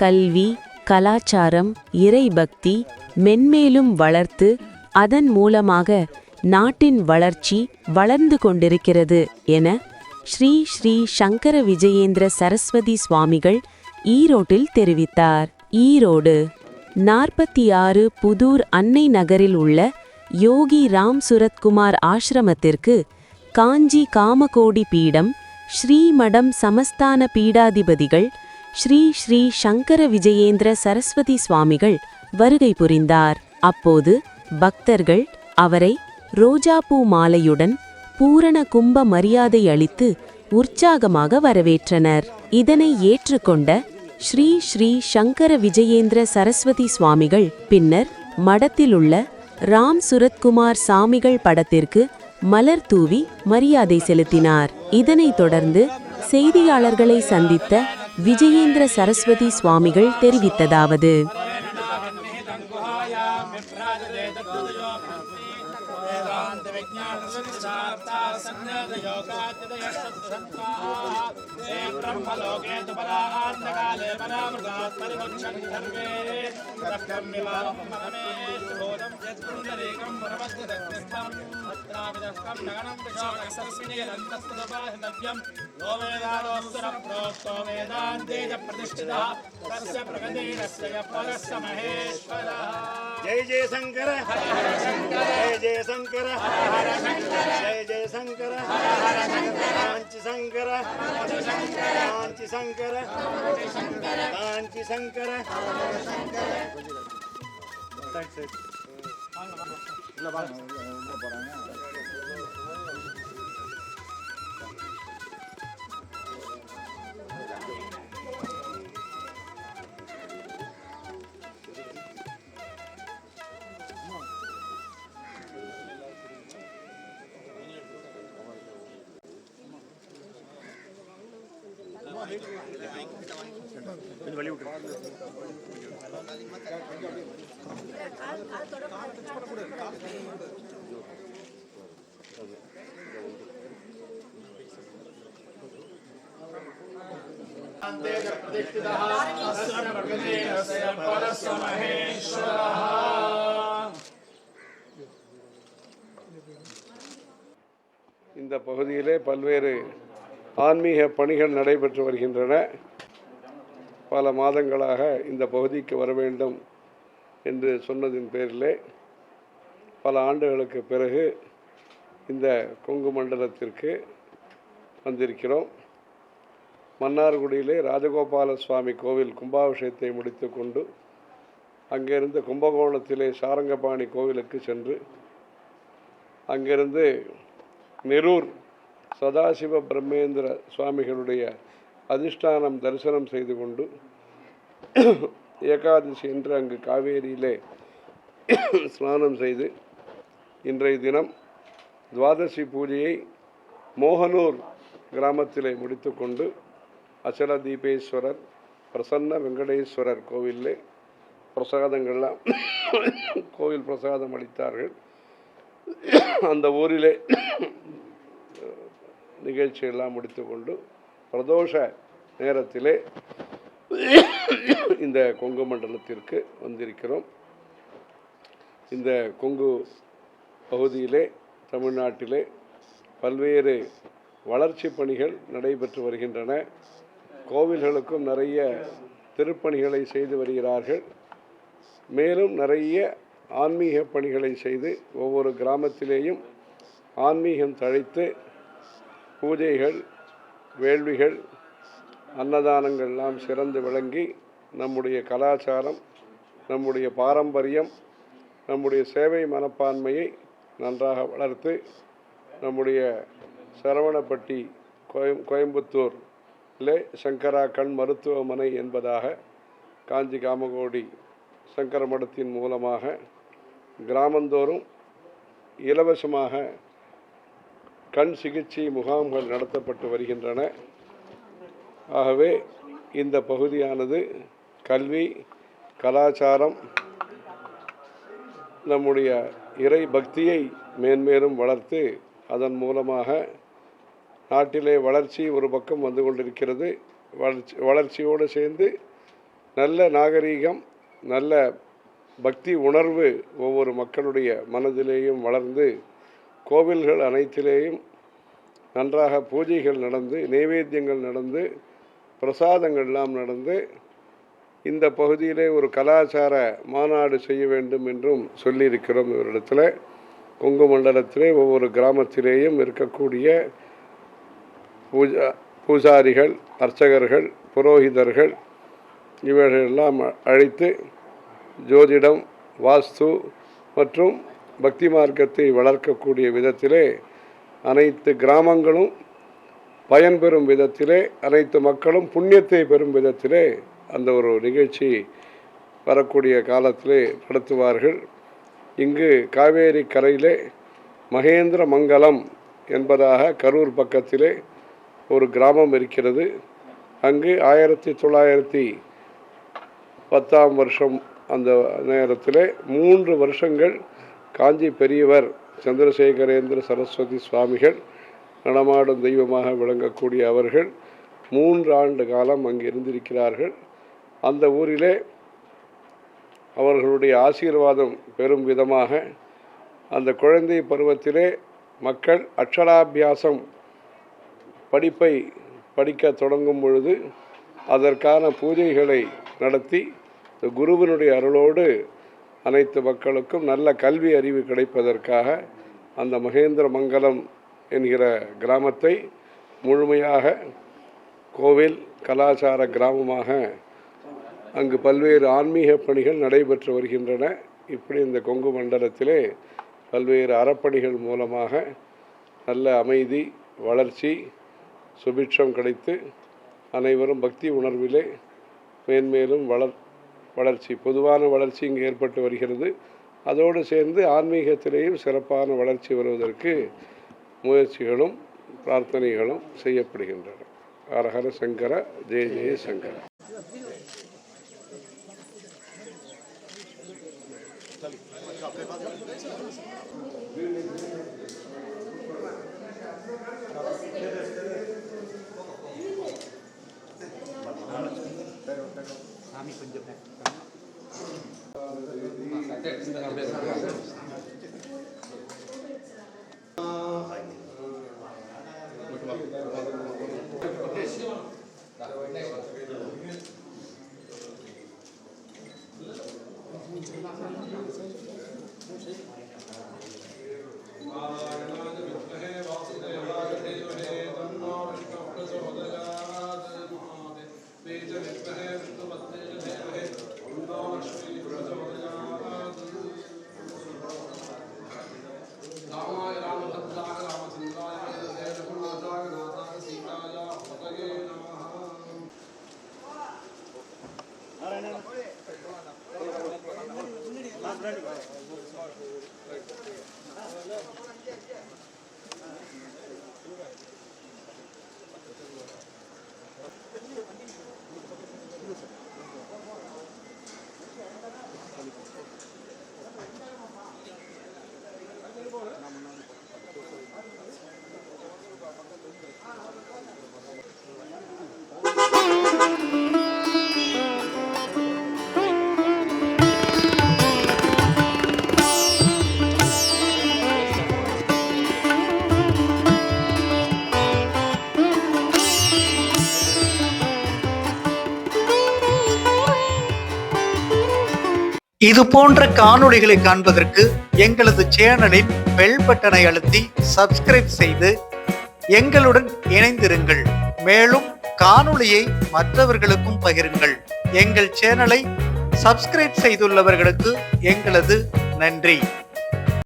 கல்வி, கலாச்சாரம், இறைபக்தி மென்மேலும் வளர்த்து அதன் மூலமாக நாட்டின் வளர்ச்சி வளர்ந்து கொண்டிருக்கிறது என ஸ்ரீ ஸ்ரீ சங்கர விஜயேந்திர சரஸ்வதி சுவாமிகள் ஈரோட்டில் தெரிவித்தார். ஈரோடு 46 புதூர் அன்னை நகரில் உள்ள யோகி ராம் சுரத்குமார் ஆசிரமத்திற்கு காஞ்சி காமகோடி பீடம் ஸ்ரீமடம் சமஸ்தான பீடாதிபதிகள் ஸ்ரீ ஸ்ரீ சங்கர விஜயேந்திர சரஸ்வதி சுவாமிகள் வருகை புரிந்தார். அப்போது பக்தர்கள் அவரை ரோஜாப்பூ மாலையுடன் பூரண கும்ப மரியாதை அளித்து உற்சாகமாக வரவேற்றனர். இதனை ஏற்றுக்கொண்ட ஸ்ரீ ஸ்ரீ சங்கர விஜயேந்திர சரஸ்வதி சுவாமிகள் பின்னர் மடத்திலுள்ள ராம் சுரத்குமார் சாமிகள் படத்திற்கு மலர் தூவி மரியாதை செலுத்தினார். இதனைத் தொடர்ந்து செய்தியாளர்களை சந்தித்த விஜயேந்திர சரஸ்வதி சுவாமிகள் தெரிவித்ததாவது: जय जय शंकर, जय जय शंकर, जय जय शंकर, कांची शंकर, कांची शंकर, कांची शंकर. இந்த பகுதியிலே பல்வேறு ஆன்மீக பணிகள் நடைபெற்று வருகின்றன. பல மாதங்களாக இந்த பகுதிக்கு வர வேண்டும் என்று சொன்னதின் பேரிலே பல ஆண்டுகளுக்கு பிறகு இந்த கொங்கு மண்டலத்திற்கு வந்திருக்கிறோம். மன்னார்குடியிலே ராஜகோபால சுவாமி கோவில் கும்பாபிஷேகத்தை முடித்து கொண்டு அங்கிருந்து கும்பகோணத்திலே சாரங்கபாணி கோவிலுக்கு சென்று அங்கிருந்து நெரூர் சதாசிவ பிரம்மேந்திர சுவாமிகளுடைய அதிஷ்டானம் தரிசனம் செய்து கொண்டு ஏகாதசி என்று அங்கு காவேரியிலே ஸ்நானம் செய்து இன்றைய தினம் துவாதசி பூஜையை மோகனூர் கிராமத்திலே முடித்து கொண்டு அச்சல தீபேஸ்வரர் பிரசன்ன வெங்கடேஸ்வரர் கோவிலே பிரசாதங்கள்லாம் கோவில் பிரசாதம் அளித்தார்கள். அந்த ஊரிலே நிகழ்ச்சியெல்லாம் முடித்து கொண்டு பிரதோஷ நேரத்திலே இந்த கொங்கு மண்டலத்திற்கு வந்திருக்கிறோம். இந்த கொங்கு பகுதியிலே தமிழ்நாட்டிலே பல்வேறு வளர்ச்சி பணிகள் நடைபெற்று வருகின்றன. கோவில்களுக்கும் நிறைய திருப்பணிகளை செய்து வருகிறார்கள். மேலும் நிறைய ஆன்மீக பணிகளை செய்து ஒவ்வொரு கிராமத்திலேயும் ஆன்மீகம் தழைத்து பூஜைகள், வேள்விகள், அன்னதானங்கள்லாம் சிறந்து விளங்கி நம்முடைய கலாச்சாரம், நம்முடைய பாரம்பரியம், நம்முடைய சேவை மனப்பான்மையை நன்றாக வளர்த்து நம்முடைய சரவணப்பட்டி கோயம்புத்தூரிலே சங்கரா கண் மருத்துவமனை என்பதாக காஞ்சி காமகோடி சங்கர மடத்தின் மூலமாக கிராமந்தோறும் இலவசமாக கண் சிகிச்சை முகாம்கள் நடத்தப்பட்டு வருகின்றன. ஆகவே இந்த பகுதியானது கல்வி, கலாச்சாரம், நம்முடைய இறை பக்தியை மேன்மேலும் வளர்த்து அதன் மூலமாக நாட்டிலே வளர்ச்சி ஒரு பக்கம் வந்து கொண்டிருக்கிறது. வளர்ச்சியோடு சேர்ந்து நல்ல நாகரீகம், நல்ல பக்தி உணர்வு ஒவ்வொரு மக்களுடைய மனதிலேயும் வளர்ந்து கோவில்கள் அனைத்திலேயும் நன்றாக பூஜைகள் நடந்து, நைவேத்தியங்கள் நடந்து, பிரசாதங்கள்லாம் நடந்து, இந்த பகுதியிலே ஒரு கலாச்சார மாநாடு செய்ய வேண்டும் என்றும் சொல்லியிருக்கிறோம். இவரிடத்தில் கொங்கு மண்டலத்திலே ஒவ்வொரு கிராமத்திலேயும் இருக்கக்கூடிய பூஜாரிகள், அர்ச்சகர்கள், புரோகிதர்கள் இவர்களெல்லாம் அழைத்து ஜோதிடம், வாஸ்து மற்றும் பக்தி மார்க்கத்தை வளர்க்கக்கூடிய விதத்திலே அனைத்து கிராமங்களும் பயன்பெறும் விதத்திலே, அனைத்து மக்களும் புண்ணியத்தை பெறும் விதத்திலே அந்த ஒரு நிகழ்ச்சி வரக்கூடிய காலத்திலே நடத்துவார்கள். இங்கு காவேரி கரையிலே மகேந்திர மங்கலம் என்பதாக கரூர் பக்கத்திலே ஒரு கிராமம் இருக்கிறது. அங்கு 1910 அந்த நேரத்தில் 3 வருஷங்கள் காஞ்சி பெரியவர் சந்திரசேகரேந்திர சரஸ்வதி சுவாமிகள் நடமாடும் தெய்வமாக விளங்கக்கூடிய அவர்கள் 3 ஆண்டு காலம் அங்கு இருந்திருக்கிறார்கள். அந்த ஊரிலே அவர்களுடைய ஆசீர்வாதம் பெறும் விதமாக அந்த குழந்தை பருவத்திலே மக்கள் அக்ஷராபியாசம் படிப்பை படிக்க தொடங்கும் பொழுது அதற்கான பூஜைகளை நடத்தி குருவினுடைய அருளோடு அனைத்து மக்களுக்கும் நல்ல கல்வி அறிவு கிடைப்பதற்காக அந்த மகேந்திர மங்கலம் என்கிற கிராமத்தை முழுமையாக கோவில் கலாச்சார கிராமமாக அங்கு பல்வேறு ஆன்மீக பணிகள் நடைபெற்று வருகின்றன. இப்படி இந்த கொங்கு மண்டலத்திலே பல்வேறு அறப்பணிகள் மூலமாக நல்ல அமைதி, வளர்ச்சி, சுபிட்சம் கிடைத்து அனைவரும் பக்தி உணர்விலே மேன்மேலும் வளர்ச்சி, பொதுவான வளர்ச்சி இங்கு ஏற்பட்டு வருகிறது. அதோடு சேர்ந்து ஆன்மீகத்திலேயும் சிறப்பான வளர்ச்சி வருவதற்கு முயற்சிகளும் பிரார்த்தனைகளும் செய்யப்படுகின்றன. ஹரஹர சங்கர, ஜெய ஜெய சங்கர. இது போன்ற காணொளிகளை காண்பதற்கு எங்களது சேனலின் பெல் பட்டனை அழுத்தி சப்ஸ்கிரைப் செய்து எங்களுடன் இணைந்திருங்கள். மேலும் காணொளியை மற்றவர்களுக்கும் பகிருங்கள். எங்கள் சேனலை சப்ஸ்கிரைப் செய்துள்ளவர்களுக்கு எங்களது நன்றி.